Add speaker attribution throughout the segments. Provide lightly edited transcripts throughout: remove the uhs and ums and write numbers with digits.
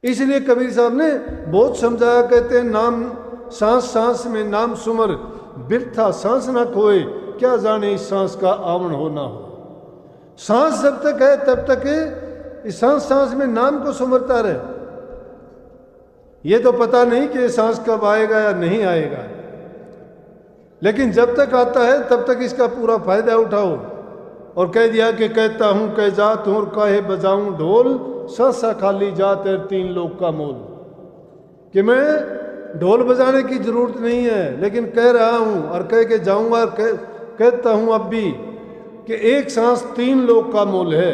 Speaker 1: इसलिए कबीर साहब ने बहुत समझाया, कहते हैं नाम सांस सांस में नाम सुमर, बिरथा सांस ना खोए, क्या जाने इस सांस का आवरण हो ना हो। सांस जब तक है तब तक इस सांस सांस में नाम को सुमरता रहे। ये तो पता नहीं कि सांस कब आएगा या नहीं आएगा, लेकिन जब तक आता है तब तक इसका पूरा फायदा उठाओ। और कह दिया कि कहता हूं कह जात हूं और काहे बजाऊं ढोल, सा खाली जात है 3 लोग का मोल। कि मैं ढोल बजाने की जरूरत नहीं है, लेकिन कह रहा हूं और कह के जाऊंगा, कहता हूं अब भी कि एक सांस 3 लोग का मोल है।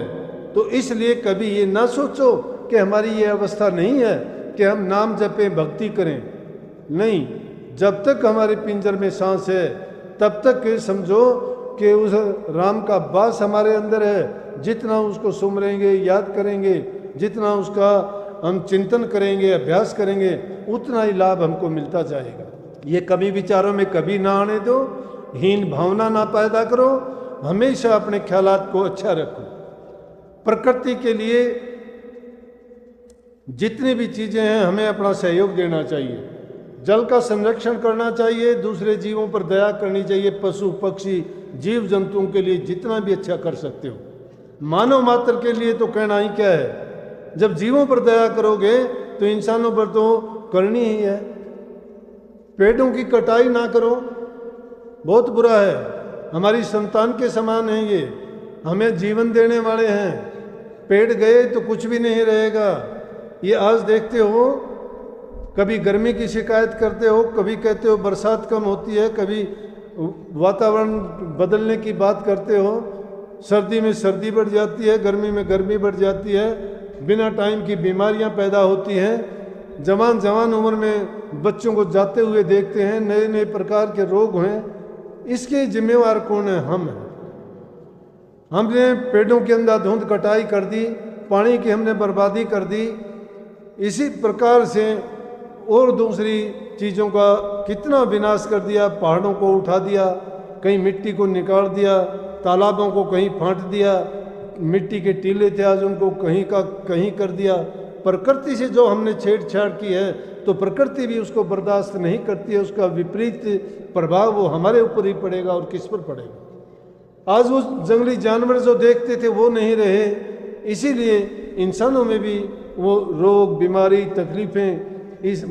Speaker 1: तो इसलिए कभी ये ना सोचो कि हमारी ये अवस्था नहीं है कि हम नाम जपें भक्ति करें। नहीं, जब तक हमारे पिंजर में सांस है तब तक समझो कि उस राम का वास हमारे अंदर है। जितना उसको सुमरेंगे, याद करेंगे, जितना उसका हम चिंतन करेंगे, अभ्यास करेंगे, उतना ही लाभ हमको मिलता जाएगा। ये कभी विचारों में कभी ना आने दो, हीन भावना ना पैदा करो, हमेशा अपने ख्यालात को अच्छा रखो। प्रकृति के लिए जितनी भी चीज़ें हैं हमें अपना सहयोग देना चाहिए। जल का संरक्षण करना चाहिए, दूसरे जीवों पर दया करनी चाहिए, पशु पक्षी जीव जंतुओं के लिए जितना भी अच्छा कर सकते हो। मानव मात्र के लिए तो कहना ही क्या है, जब जीवों पर दया करोगे तो इंसानों पर तो करनी ही है। पेड़ों की कटाई ना करो, बहुत बुरा है। हमारी संतान के समान है ये, हमें जीवन देने वाले हैं। पेड़ गए तो कुछ भी नहीं रहेगा। ये आज देखते हो, कभी गर्मी की शिकायत करते हो, कभी कहते हो बरसात कम होती है, कभी वातावरण बदलने की बात करते हो, सर्दी में सर्दी बढ़ जाती है, गर्मी में गर्मी बढ़ जाती है, बिना टाइम की बीमारियां पैदा होती हैं। जवान उम्र में बच्चों को जाते हुए देखते हैं, नए नए प्रकार के रोग हैं। इसके जिम्मेवार कौन है? हम हैं। हमने पेड़ों के अंधाधुंध कटाई कर दी, पानी की हमने बर्बादी कर दी। इसी प्रकार से और दूसरी चीज़ों का कितना विनाश कर दिया। पहाड़ों को उठा दिया, कहीं मिट्टी को निकाल दिया, तालाबों को कहीं फाँट दिया, मिट्टी के टीले थे आज उनको कहीं का कहीं कर दिया। प्रकृति से जो हमने छेड़छाड़ की है तो प्रकृति भी उसको बर्दाश्त नहीं करती है। उसका विपरीत प्रभाव वो हमारे ऊपर ही पड़ेगा। और किस पर पड़ेगा? आज वो जंगली जानवर जो देखते थे वो नहीं रहे, इसीलिए इंसानों में भी वो रोग बीमारी तकलीफ़ें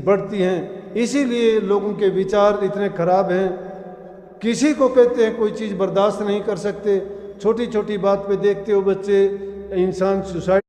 Speaker 1: बढ़ती हैं। इसीलिए लोगों के विचार इतने खराब हैं। किसी को कहते हैं कोई चीज़ बर्दाश्त नहीं कर सकते। छोटी छोटी बात पे देखते हो बच्चे, इंसान सुसाइड